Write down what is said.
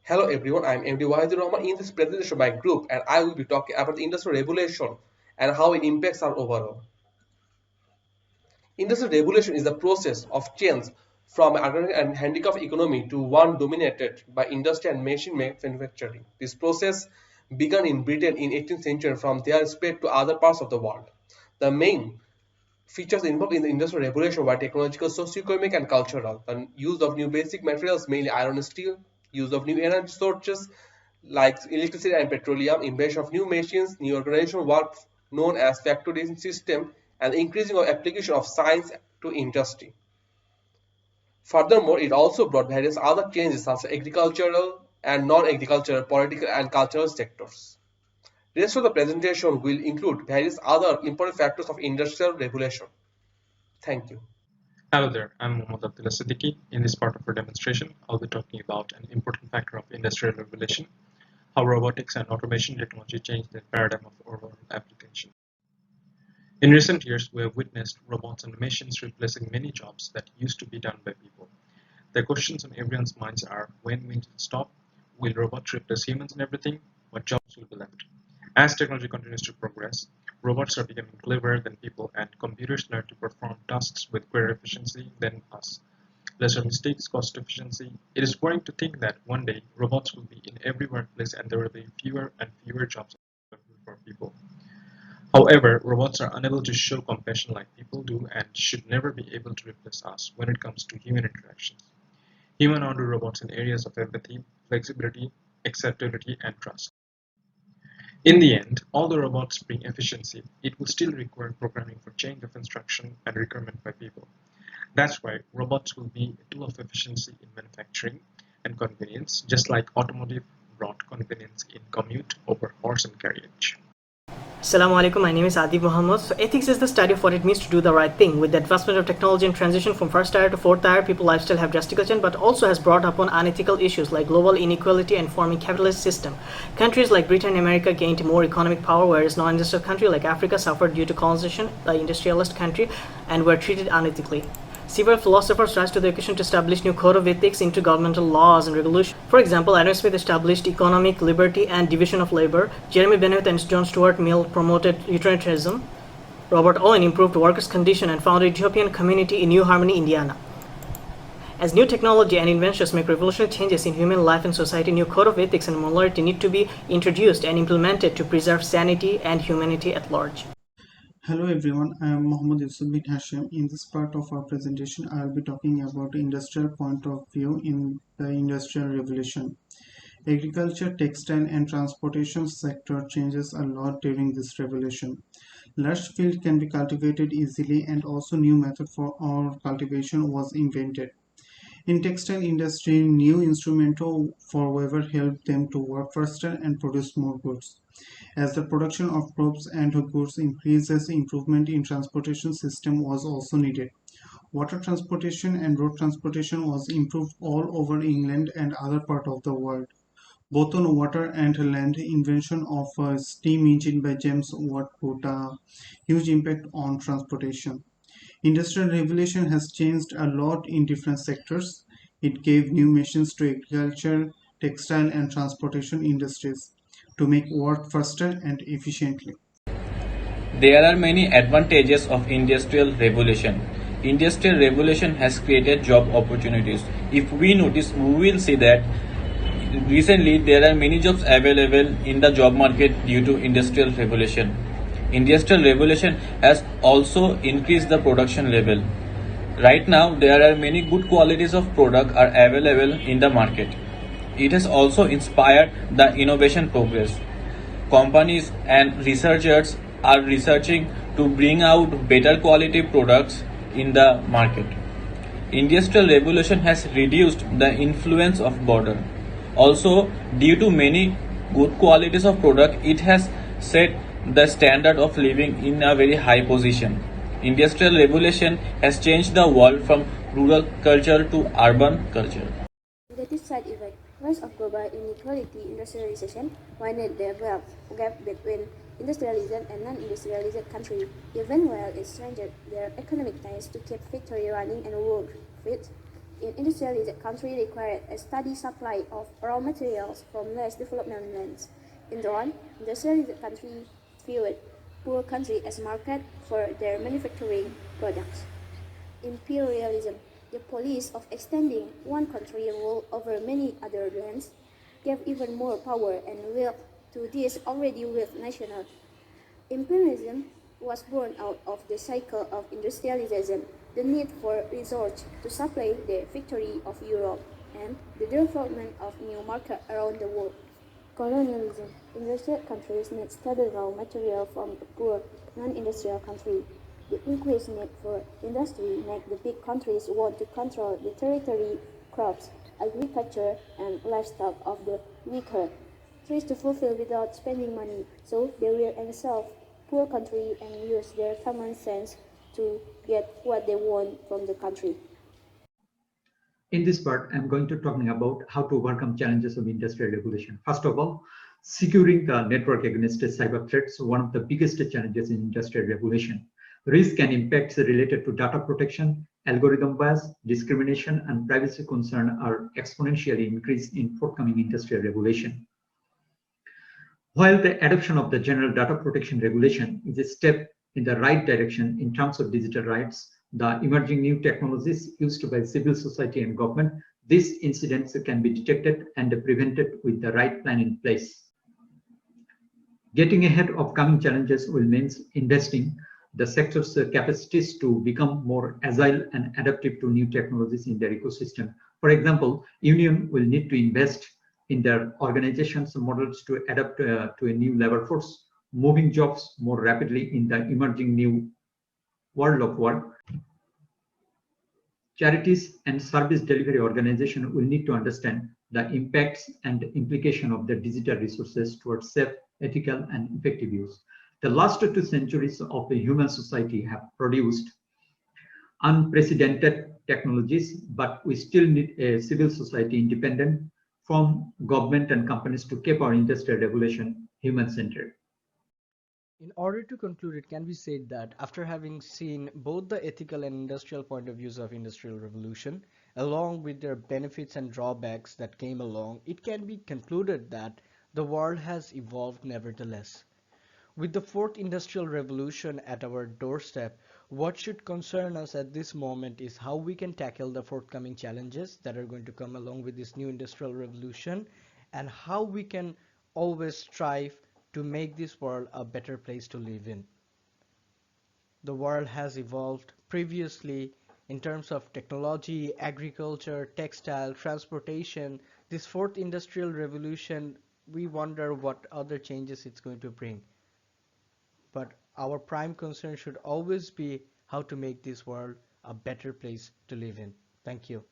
Hello everyone, I am MD Wahidur Rahman in this presentation by group and I will be talking about the industrial revolution and how it impacts our overall. Industrial revolution is the process of change from an agrarian and handicraft economy to one dominated by industry and machine manufacturing. This process began in Britain in 18th century, from there spread to other parts of the world. The main features involved in the industrial revolution were technological, socio-economic, and cultural. The use of new basic materials, mainly iron and steel, use of new energy sources like electricity and petroleum, invention of new machines, new organizational work known as factory system, and increasing of application of science to industry. Furthermore, it also brought various other changes such as agricultural and non-agricultural, political, and cultural sectors. The rest of the presentation will include various other important factors of industrial revolution. Thank you. Hello there, I'm Mohammad Abdullah Siddiqui. In this part of our demonstration, I'll be talking about an important factor of industrial revolution, how robotics and automation technology changed the paradigm of overall application. In recent years, we have witnessed robots and machines replacing many jobs that used to be done by people. The questions on everyone's minds are, when will it stop? Will robots replace humans in everything? What jobs will be left? As technology continues to progress, robots are becoming cleverer than people and computers learn to perform tasks with greater efficiency than us. Lesser mistakes, cost efficiency. It is worrying to think that one day robots will be in every workplace and there will be fewer and fewer jobs available for people. However, robots are unable to show compassion like people do and should never be able to replace us when it comes to human interactions. Human onto robots in areas of empathy, flexibility, acceptability, and trust. In the end, although robots bring efficiency, it will still require programming for change of instruction and requirement by people. That's why robots will be a tool of efficiency in manufacturing and convenience, just like automotive brought convenience in commute over horse and carriage. Assalamu alaikum, my name is Adib Mohammed. So ethics is the study of what it means to do the right thing. With the advancement of technology and transition from first tier to fourth tier, people lifestyle have drastically changed, but also has brought upon unethical issues like global inequality and forming capitalist system. Countries like Britain and America gained more economic power, whereas non-industrial country like Africa suffered due to colonization, the industrialist country, and were treated unethically. Several philosophers rise to the occasion to establish new code of ethics, intergovernmental laws, and regulations. For example, Adam Smith established economic liberty and division of labor. Jeremy Bentham and John Stuart Mill promoted utilitarianism. Robert Owen improved workers' condition and founded Ethiopian community in New Harmony, Indiana. As new technology and inventions make revolutionary changes in human life and society, new code of ethics and morality need to be introduced and implemented to preserve sanity and humanity at large. Hello everyone, I am Mohammad Yusuf bin Hashim. In this part of our presentation, I will be talking about industrial point of view in the Industrial Revolution. Agriculture, textile and transportation sector changes a lot during this revolution. Large field can be cultivated easily and also new method for our cultivation was invented. In textile industry, new instrumental for weaver helped them to work faster and produce more goods. As the production of crops and goods increases, improvement in transportation system was also needed. Water transportation and road transportation was improved all over England and other part of the world. Both on water and land, invention of a steam engine by James Watt put a huge impact on transportation. Industrial revolution has changed a lot in different sectors. It gave new machines to agriculture, textile and transportation industries to make work faster and efficiently. There are many advantages of industrial revolution. Industrial revolution has created job opportunities. If we notice, we will see that recently there are many jobs available in the job market due to industrial revolution. Industrial revolution has also increased the production level. Right now there are many good qualities of product are available in the market. It has also inspired the innovation progress. Companies and researchers are researching to bring out better quality products in the market. Industrial revolution has reduced the influence of border. Also, due to many good qualities of product, it has set the standard of living in a very high position. Industrial revolution has changed the world from rural culture to urban culture. Negative side effect: rise of global inequality. Industrialization widened the gap between industrialized and non-industrialized countries, even while it strengthened their economic ties to keep factory running and work fit. in industrialized countries required a steady supply of raw materials from less developed lands. In turn, industrialized countries viewed poor countries as market for their manufacturing products. Imperialism, the policy of extending one country rule over many other lands, gave even more power and wealth to these already wealthy nations. Imperialism was born out of the cycle of industrialization, the need for resources to supply the victory of Europe, and the development of new markets around the world. Colonialism. Industrial countries need stable raw material from a poor, non-industrial country. The increased need for industry make the big countries want to control the territory, crops, agriculture, and livestock of the weaker. Trees to fulfill without spending money, so they will enslave poor country and use their common sense to get what they want from the country. In this part, I'm going to talking about how to overcome challenges of industrial revolution. First of all, securing the network against cyber threats, one of the biggest challenges in industrial revolution. Risk and impacts related to data protection, algorithm bias, discrimination, and privacy concern are exponentially increased in forthcoming industrial revolution. While the adoption of the General Data Protection Regulation is a step in the right direction in terms of digital rights, the emerging new technologies used by civil society and government, these incidents can be detected and prevented with the right plan in place. Getting ahead of coming challenges will mean investing the sector's capacities to become more agile and adaptive to new technologies in their ecosystem. For example, union will need to invest in their organization's models to adapt to a new labor force, moving jobs more rapidly in the emerging new world of work. Charities and service delivery organizations will need to understand the impacts and implication of their digital resources towards safe, ethical, and effective use. The last 2 centuries of the human society have produced unprecedented technologies, but we still need a civil society independent from government and companies to keep our industrial revolution human-centered. In order to conclude, it can be said that after having seen both the ethical and industrial point of views of industrial revolution, along with their benefits and drawbacks that came along, it can be concluded that the world has evolved nevertheless. With the fourth industrial revolution at our doorstep, what should concern us at this moment is how we can tackle the forthcoming challenges that are going to come along with this new industrial revolution, and how we can always strive to make this world a better place to live in. The world has evolved previously in terms of technology, agriculture, textile, transportation. This fourth industrial revolution, we wonder what other changes it's going to bring. But our prime concern should always be how to make this world a better place to live in. Thank you.